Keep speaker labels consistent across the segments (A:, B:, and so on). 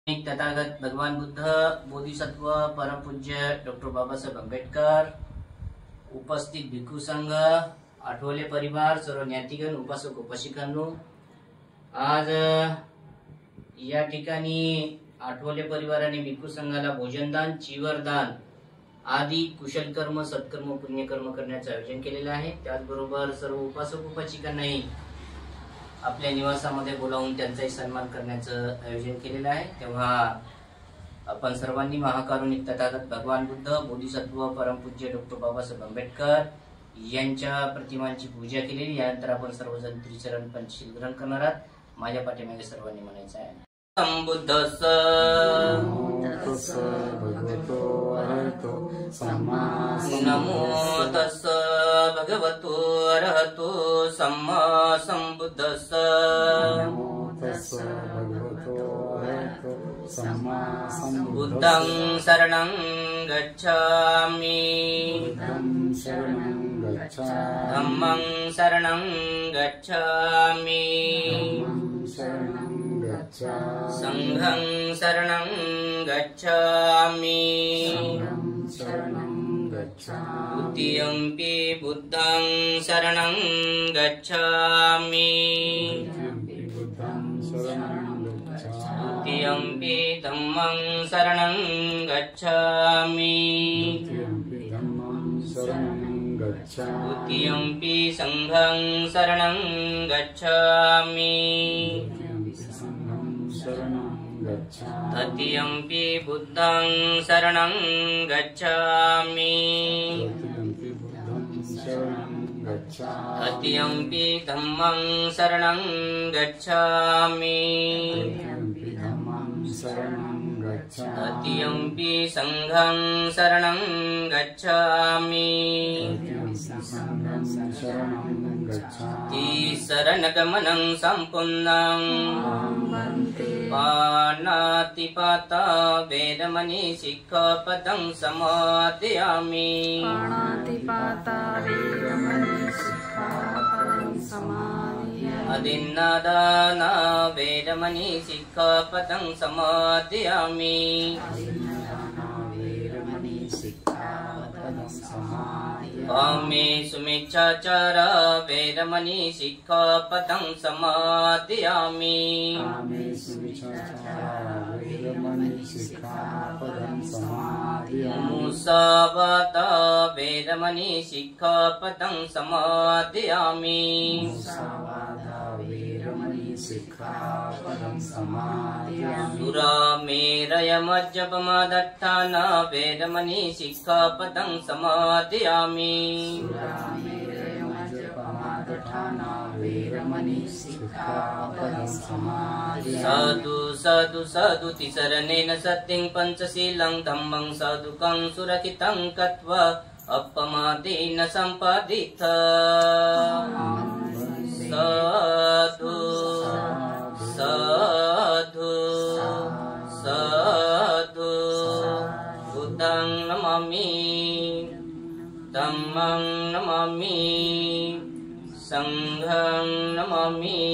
A: तथागत भगवान बुद्ध, बोधिसत्व, परमपूज्य डॉक्टर बाबासाहेब आंबेडकर, उपस्थित भिक्खू संघ, आठवले परिवार, सर्व ज्ञातिगण, उपासक उपासिकांनो, आज या ठिकाणी आठवले परिवाराने भिक्खू संघाला भोजनदान, चिवरदान आदी कुशल कर्म, सत्कर्म, पुण्यकर्म करण्याचे आयोजन केलेले आहे। त्याचबरोबर सर्व उपासक उपासिकांनाही आपल्या निवासामध्ये बोलावून त्यांचाही सन्मान करण्याचं आयोजन केलेलं आहे। तेव्हा आपण सर्वांनी महाकारुणिक तथागत भगवान बुद्ध, बोधिसत्व, परमपूज्य डॉक्टर बाबासाहेब आंबेडकर यांच्या प्रतिमांची पूजा केलेली। यानंतर आपण सर्वजण त्रिचरण पंचशील ग्रहण करणार आहात। माझ्या पाठीमागे सर्वांनी म्हणायचं आहे, संबुद्धस्स
B: भगवतो अरहतो सम्मा
A: नमो तस्स भगवतो अरहतो सम्मा संबुद्धस्स
B: नमो तस्स भगवतो अरहतो सम्मा
A: बुद्धं शरणं गच्छामि,
B: बुद्धं शरणं गच्छामि,
A: धम्मं शरणं गच्छामि,
B: धम्मं शरणं गच्छामि,
A: संघं शरणं गच्छामि,
B: संघं शरणं गच्छामि,
A: द्वितीयंपि बुद्धं शरणं गच्छामि,
B: द्वितीयंपि बुद्धं शरणं गच्छामि,
A: द्वितीयंपि धम्मं शरणं गच्छामि,
B: द्वितीयंपि धम्मं शरणं गच्छामि,
A: द्वितीयंपि संघं शरणं गच्छामि,
B: संघं शरणं गच्छामि,
A: तृतीयंपि बुद्धं शरणं गच्छामि,
B: तृतीयंपि बुद्धं शरणं गच्छामि,
A: तृतीयंपि धम्मं शरणं गच्छामि,
B: तृतीयंपि धम्मं शरणं गच्छामि,
A: तृतीयंपि संघं शरणं गच्छामि,
B: तृतीयंपि संघं शरणं गच्छामि,
A: तिसरणगमनं सम्पूर्णं पाणातिपाता वेदमणि सिक्खापदं समादयामि,
C: पाणातिपाता वेदमणि सिक्खापदं समादयामि,
A: अदिन्नादाना वेदमणि सिक्खापदं समादयामि,
B: अदिन्नादाना वेदमणि सिक्खापदं समादयामि,
A: कामेषु मिच्छाचारा वेदमणि सिक्खापदं समादयामि,
B: कामेषु मिच्छाचारा वेदमणि सिक्खापदं समादयामि,
A: मुसावादा वेदमणि सिक्खापदं समादयामि,
B: मुसावादा वेदमणि सिक्खापदं समादयामि,
A: सुरामेरयमज्जपमादत्ताना वेदमणि सिक्खापदं समादयामि,
B: सुरामेरयमज्जपमादत्ताना वेदमणि सिक्खापदं समादयामि,
A: साधु साधु साधु तिसरणेन सत्यं पंचशीलं धम्मं साधुकं सुरक्षितं कृत्वा अपमादेन सम्पादित, साधु साधु साधु बुद्धं नमामि, धम्मं नमामि, संघं नमामि,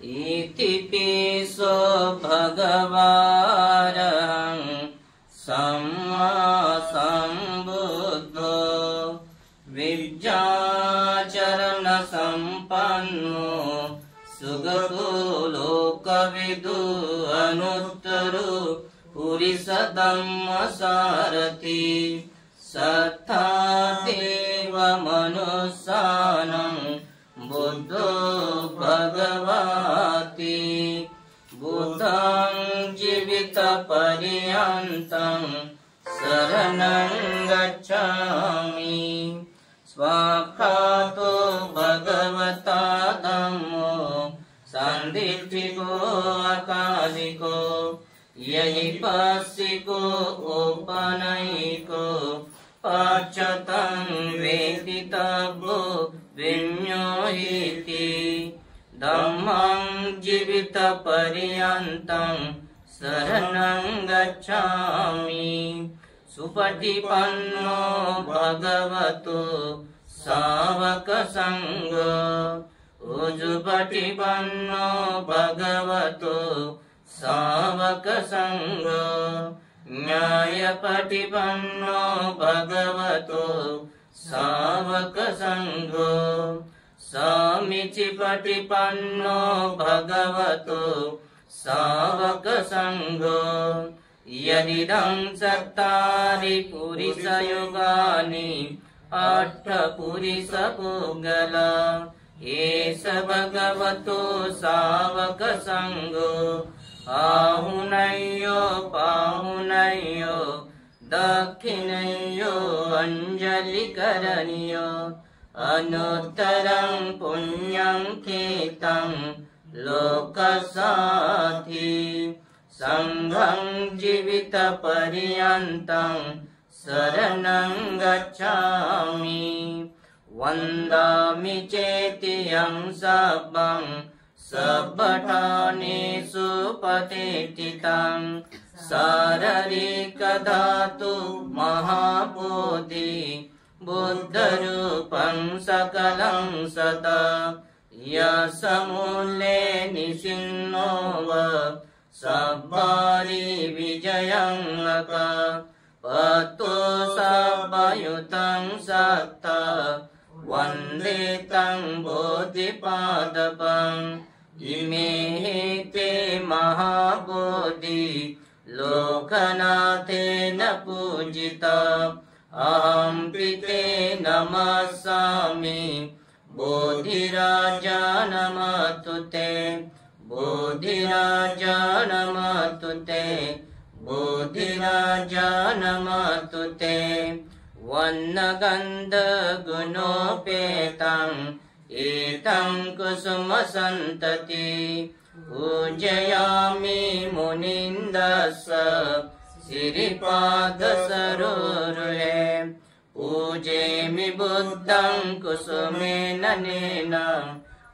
A: इति पिसो भगवान् सम्मा सम्बुद्धो विद्याचरण सम्पन्नो सुगतो लोकविदु अनुत्तरो पुरुषधम्मसारथि सत्तादेव मनुष्यानं बुद्धो भगवति, बुद्धं जीवितपर्यन्तं शरणं गच्छामि, स्वाक्षातो भगवता धम्मो सान्दिटिको अकालिको यैपस्सिको औपनयिको पाश्चातं वेदितव्यो विज्ञोहिति, धम्मं जीवितपर्यन्तं शरणं गच्छामि, सुपटिपन्नो भगवतो सावक संग उजुपटिपन्नो भगवतो सावकसङ्घो न्यायपटिपन्नो भगवतो सावकसङ्घो समीचीपटिपन्नो भगवतो सावकसङ्घो यदिदं चत्तारि पुरुषयुगानि अष्टपुरुषपुगला एष भगवतो सावकसङ्घो आहुनय्यो पाहुनय्यो दक्षिणय्यो अञ्जलिकरणीयो अनुत्तरं पुण्यं कीर्तं लोकसाथी संघं जीवितपर्यन्तं शरणं गच्छामि वन्दामि चेत्यं सभं सभटानेषु पतितं शारीरिकधातु महाबोधि बुद्धरूपं सकलं सदा यशमूले निसिन्नो सब्बारि विजयं लक पतो सब्बयुतं सत्ता वन्दे तं बोधिपादपम् इमे ते महाबोधि लोकनाथेन पूजिता अहं पिते नमस्सामि बोधिराजा नमस्तु ते बोधिराजा नमस्तु ते बोधिराजा नमस्तु ते वन्नगन्धगुणोपेतं एतं कुसुमसन्तति पूजयामि मुनिन्दस्य श्रीपादसरोरुहे पूजेमि बुद्धं कुसुमेन नेन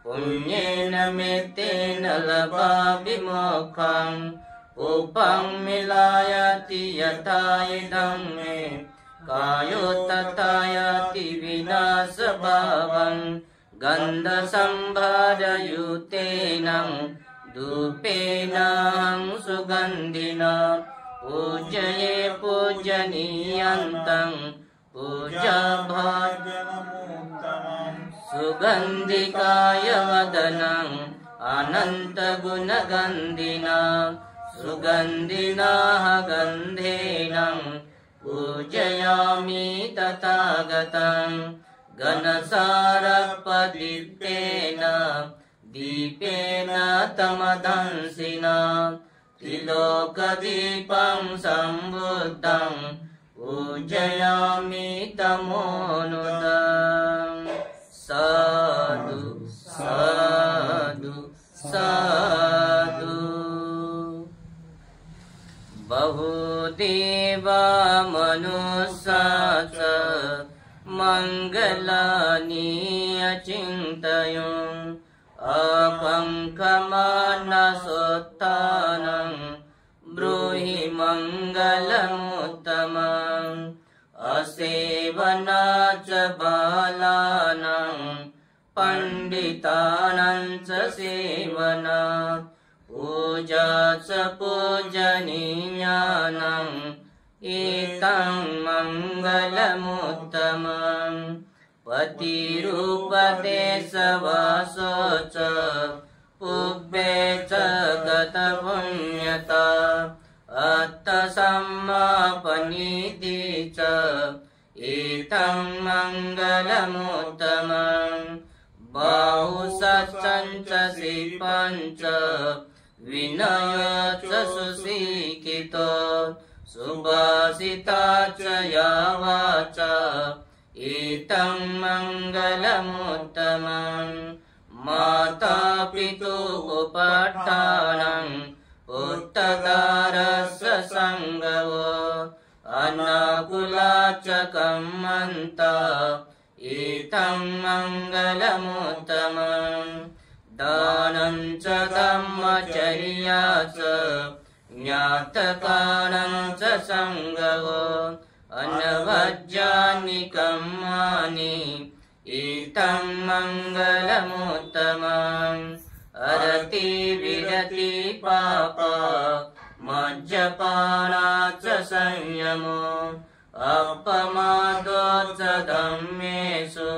A: पुण्येन मेतेन लभामि मोक्षम् उपं मिलायति यथा इदं मे कायो तथा याति विनाशभावं गन्धसम्भारयुतेन धूपेन सुगन्धिना पूजये पूजनीयन्तं पूजाभाजनमुत्तमं सुगन्धिकाय वदनं अनन्तगुणगन्धिना सुगन्धिनः गन्धेन पूजयामि तथागतं घनसारपदीप्तेन दीपेन तमदंसिना त्रिलोकदीपं सम्बुद्धं पूजयामि तमोनुदम् साधु साधु साधु बहुदेवा मनुष्या च मङ्गलानि अचिन्तयन् अपङ्कमानसोत्थानं ब्रूहि मङ्गलमुत्तमम् असेवना च बालानां पण्डितानां च सेवना पूजा च पूजनीयानाम् एतं मङ्गलमुत्तमम् पतिरूपदेशवासो च पुब्बे च गतपुण्यता अत्तसम्मापनीति च एतं मङ्गलमुत्तमम् बाहुसत्सं च शिल्पं च विनय च सुशिक्षितो सुभाषिता च या वाचा एतं मङ्गलमुत्तमम् माता पितुः पुत्रदारस्य सङ्गवो अनाकुला च कम्मन्ता एतं मङ्गलमुत्तमम् दानं च धम्मचर्या च ज्ञातकानं च सङ्गवो अनवज्यानि कर्माणि इतं मङ्गलमुत्तमम् अरति विरति पाप मज्जपानाच्च संयमो अपमादोच्च धम्मेषु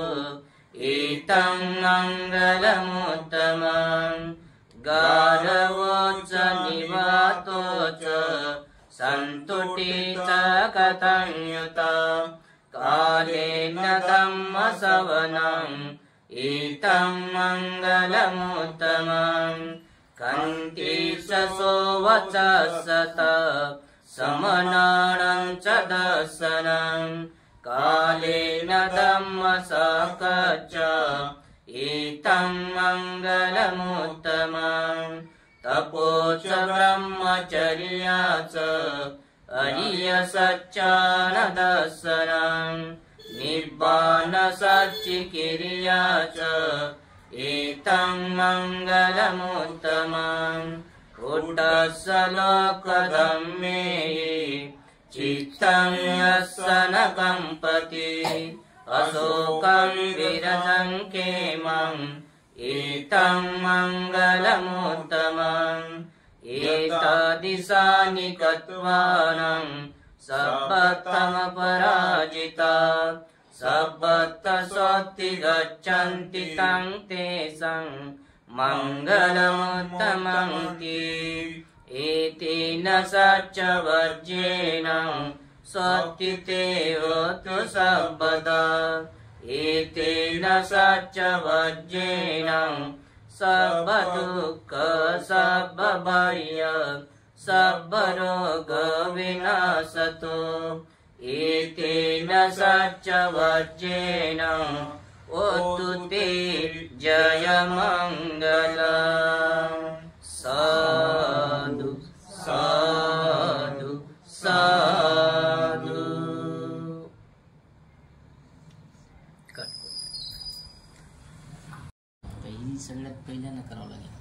A: इतं मङ्गलमुत्तमम् गारवोच्च निवातोच्च सन्तुष्टिश्च कथंयुता कालेन धम्मश्रवणम् इतं मङ्गलमुत्तमम् कन्तिशसो वचस्सत समनानं च दर्शनं कालेन धम्मसकच्च इतं मङ्गलमुत्तमम् तपो च ब्रह्मचर्या च अरियसच्चानदर्शनं निर्वाणसच्चिकिर्या च इतं मङ्गलमुत्तमम् कुटस्थलोकधम्मे चित्तं यस्य न कम्पति अशोकं विरजं क्षेमम् इतं मङ्गलमुत्तमम् एतादृशानि तत्त्वानं सर्वतमपराजिता सर्वतः गच्छन्ति तं तेषां मङ्गलमुत्तमन्ति एतेन सच्चवर्जेन सत्तितेवतु सर्वदा एतेन सच्चवर्जेन सर्वदुःख सर्वभय सर्वरोगविनाशतो एतेन सच्चवर्जेन ओतु ते जयमङ्गलम् साधु साधु साधु। सगळ्यात पहिल्यांदा करावं लागेल.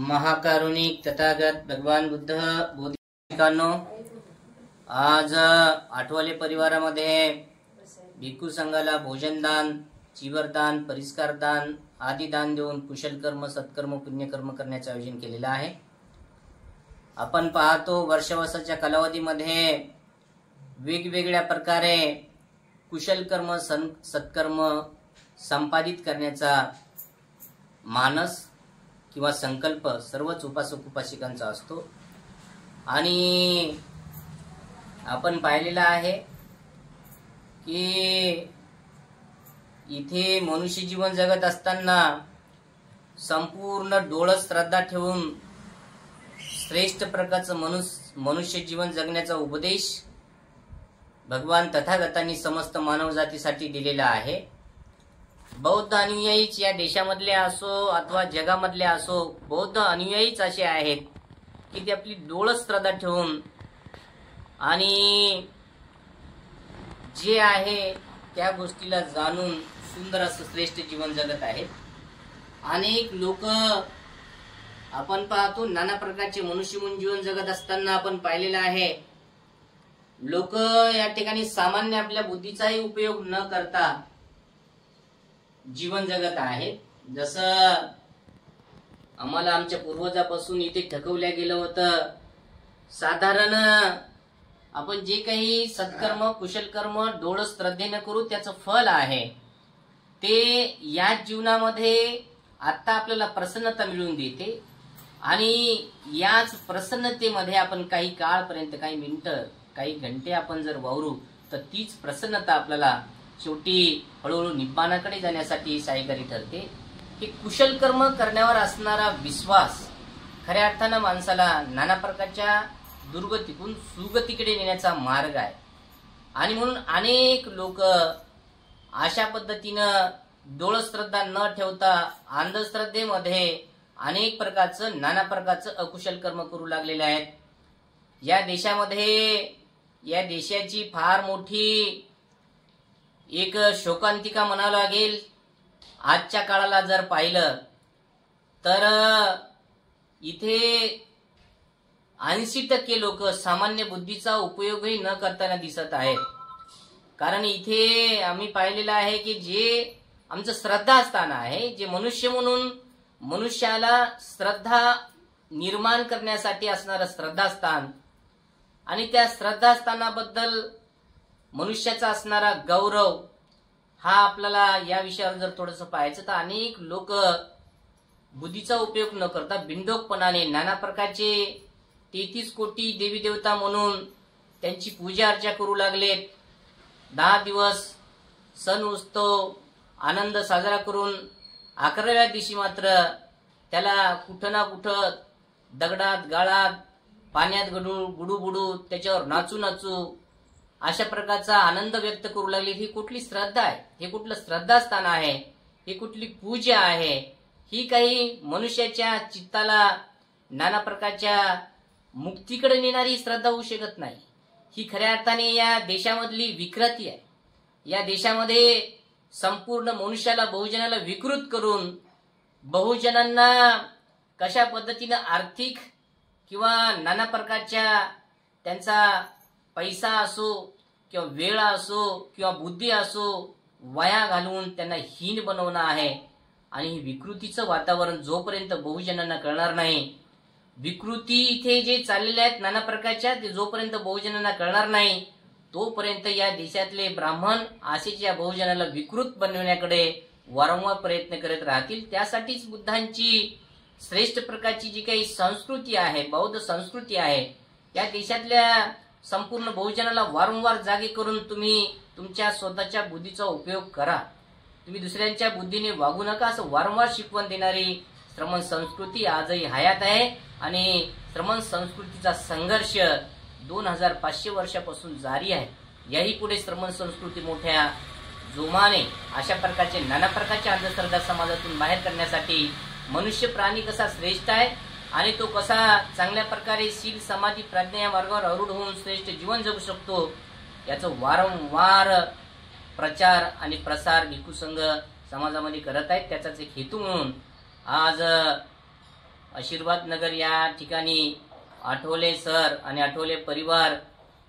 A: महाकारुणिक तथागत भगवान बुद्ध बोधिकांनो, आज आठवले परिवारामध्ये भिक्खू संघाला भोजनदान, चिवरदान, परिष्कारदान आदी दान देऊन कुशल कर्म, सत्कर्म, पुण्यकर्म करण्याचे आयोजन केलेलं आहे. आपण पाहतो वर्षाच्या कालावधीमध्ये वेगवेगळ्या प्रकारे कुशल कर्म, सत्कर्म संपादित करण्याचा मानस किंवा संकल्प सर्वच उपासक उपासिकांचा असतो. आणि आपण पाहिलेलं आहे की इथे मनुष्य जीवन जगत असताना संपूर्ण डोळस श्रद्धा ठेवून श्रेष्ठ प्रकारचं मनुष्य जीवन जगण्याचा उपदेश भगवान तथागतांनी समस्त मानव जातीसाठी दिलेला आहे. बौद्ध अनुयायीच या देशामधले असो अथवा जगामधले असो, बौद्ध अनुयायीच असे आहेत की ते आपली डोळस श्रद्धा ठेवून आणि जे आहे त्या गोष्टीला जाणून सुंदर असं श्रेष्ठ जीवन जगत आहेत. अनेक लोक आपण पाहतो नाना प्रकारचे मनुष्य म्हणून जीवन जगत असताना आपण पाहिलेलं आहे, लोक या ठिकाणी सामान्य आपल्या बुद्धीचाही उपयोग न करता जीवन जगत आहेत. जसं आम्हाला आमच्या पूर्वजापासून इथे ठकवल्या गेलं होतं, साधारण आपण जे काही सत्कर्म, कुशलकर्म डोळस श्रद्धेने करू त्याचं फल आहे ते या जीवनामध्ये आता आपल्याला प्रसन्नता मिळवून देते. आणि याच प्रसन्नतेमध्ये आपण काही काळपर्यंत, काही मिनिटं, काही घंटे आपण जर वावरू तर तीच प्रसन्नता आपल्याला शेवटी हळूहळू निब्बाणाकडे जाण्यासाठी सहाय्यकारी ठरते. की कुशल कर्म करण्यावर असणारा विश्वास खऱ्या अर्थानं माणसाला नाना प्रकारच्या दुर्गतीतून सुगतीकडे नेण्याचा मार्ग आहे. आणि म्हणून अनेक लोक अशा पद्धतीनं डोळश्रद्धा न ठेवता अंधश्रद्धेमध्ये अनेक प्रकारचं, नाना प्रकारचं अकुशल कर्म करू लागलेले आहेत. या देशामध्ये, या देशाची फार मोठी एक शोकांतिका म्हणावं लागेल. आजच्या काळाला जर पाहिलं तर इथे 80% लोक सामान्य बुद्धीचा उपयोगही न करताना दिसत आहेत. कारण इथे आम्ही पाहिलेलं आहे की जे आमचं श्रद्धास्थान आहे, जे मनुष्य म्हणून मनुष्याला श्रद्धा निर्माण करण्यासाठी असणारं श्रद्धास्थान आणि त्या श्रद्धास्थानाबद्दल मनुष्याचा असणारा गौरव, हा आपल्याला या विषयावर जर थोडंसं पाहायचं तर अनेक लोक बुद्धीचा उपयोग न करता बिनडोकपणाने नाना प्रकारचे 33 कोटी देवी देवता म्हणून त्यांची पूजा अर्चा करू लागलेत. 10 दिवस सण उत्सव आनंद साजरा करून 11व्या दिवशी मात्र त्याला कुठं ना कुठं दगडात गाळात पाण्यात गुडू बुडू त्याच्यावर नाचू नाचू अशा प्रकारचा आनंद व्यक्त करू लागले. ही कुठली श्रद्धा आहे? हे कुठलं श्रद्धास्थान आहे? ही कुठली पूजा आहे? ही काही मनुष्याच्या चित्ताला नाना प्रकारच्या मुक्तीकडे नेणारी श्रद्धा होऊ शकत नाही. ही खऱ्या अर्थाने या देशामधली विकृती आहे. या देशामध्ये संपूर्ण मनुष्याला बहुजनाला विकृत करून बहुजनांना कशा पद्धतीनं आर्थिक किंवा नाना प्रकारच्या त्यांचा पैसा असो किंवा वेळ असो किंवा बुद्धी असो वाया घालून त्यांना हीन बनवणं आहे. आणि ही विकृतीचं वातावरण जोपर्यंत बहुजनांना कळणार नाही, विकृती इथे जे चाललेले आहेत नाना प्रकारच्या, ते जोपर्यंत बहुजनांना कळणार नाही तोपर्यंत या देशातले ब्राह्मण असेच या बहुजनाला विकृत बनवण्याकडे वारंवार प्रयत्न करत राहतील. त्यासाठीच बुद्धांची श्रेष्ठ प्रकारची जी काही संस्कृती आहे, बौद्ध संस्कृती आहे, या देशातल्या संपूर्ण बहुजनाला वारंवार जागे करून तुम्ही तुमच्या स्वतःच्या बुद्धीचा उपयोग करा, तुम्ही दुसऱ्यांच्या बुद्धीने वागू नका, असं वारंवार शिकवण देणारी श्रमण संस्कृती आजही हयात आहे. आणि श्रमण संस्कृतीचा संघर्ष 2500 वर्षापासून जारी आहे. याही पुढे श्रमण संस्कृती मोठ्या जोमाने अशा प्रकारचे नाना प्रकारच्या अंधश्रद्धा समाजातून बाहेर करण्यासाठी मनुष्य प्राणी कसा श्रेष्ठ आहे आणि तो कसा चांगल्या प्रकारे शील समाधी प्रज्ञा या मार्गावर आरूढ होऊन श्रेष्ठ जीवन जगू शकतो, याचं वारंवार प्रचार आणि प्रसार भिक्खू संघ समाजामध्ये करत आहेत. त्याचाच एक हेतू म्हणून आज आशीर्वाद नगर या ठिकाणी आठवले सर आणि आठवले परिवार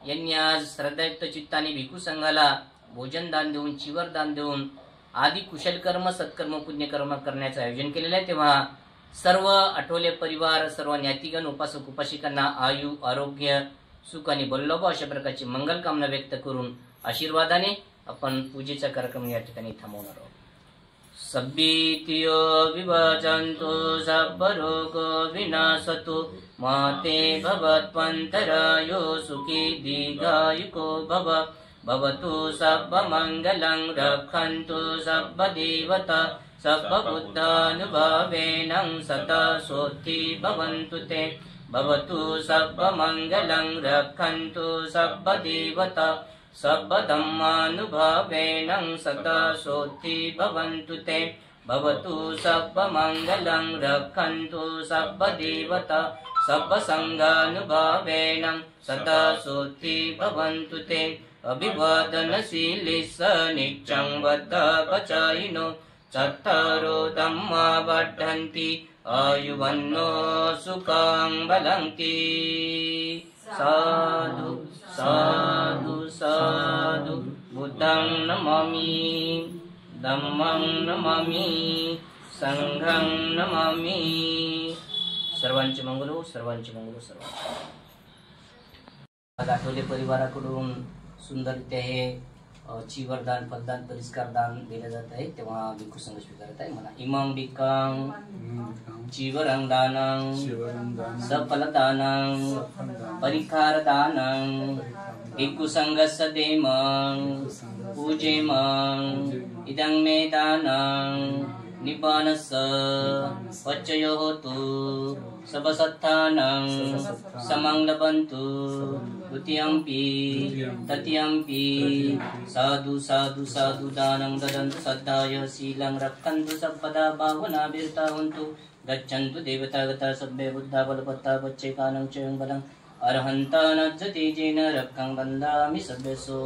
A: यांनी आज श्रद्धायुक्त चित्ताने भिक्खू संघाला भोजन दान देऊन, चिवर दान देऊन आदी कुशल कर्म सत्कर्म पुण्यकर्म करण्याचं आयोजन केलेलं आहे. तेव्हा सर्व आठवले परिवार, सर्व ज्ञातिगण, उपासक उपासिकांना आयु, आरोग्य, सुख आणि बल्लभ अशा प्रकारची मंगल कामना व्यक्त करून आशीर्वादाने आपण पूजेचा कार्यक्रम या ठिकाणी थांबवणार आहोत. सब्बीतियो विभजन्तु सब्बरोगो विनाशतु माते भवत्वन्तरायो सुखी दीर्घायुको भव भवतु सब्बमङ्गलं रक्षन्तु सब्बदेवता सब्बबुद्धानुभावेन सदा सोत्थि भवन्तु ते भवतु सब्बमङ्गलं रक्षन्तु सब्बदेवता सब्बधम्मानुभावेन सदा सोत्थि भवन्तु ते भवतु सब्बमङ्गलं रक्षन्तु सब्बदेवता सब्बसङ्गानुभावेन सदा सोत्थि भवन्तु ते अभिवादनशीलिस्स नित्यं वद्धापचायिनो चत्तारो धम्मा वर्धन्ति आयुवन्नो सुखं बलन्ति. साधु साधु साधु. बुद्धं नमामि, धम्मं नमामि, संघं नमामि. सर्वांचे मंगल हो, सर्वांचे मंगल हो, सर्वांचे. आठवले परिवाराकडून सुंदररित्या हे चिवरदान, पददान, परिष्कार दान दिले जात आहे. तेव्हा भिक्खू संघ स्वीकारत आहे. म्हणा इमं भिक्खं चिवरं दानं सफलदानं परिखारदानं भिक्खू संघस्य देमं पूजेमं इदं मे दानं निब्बानस्य पच्चयो होतु सबसत्थानं समंगलबन्तु द्वितीयंपि तृतीयंपि. साधु साधु साधु दानं ददन्तु सद्धाय शीलं रक्षन्तु सर्वदा भावनाभिर्तावन्तु गच्छन्तु देवतागता सभ्ये बुद्धा बलपत्ता पच्चैकानं च बलं अर्हन्ता नज्जति जेन रक्षं बन्धामि सभ्यसो.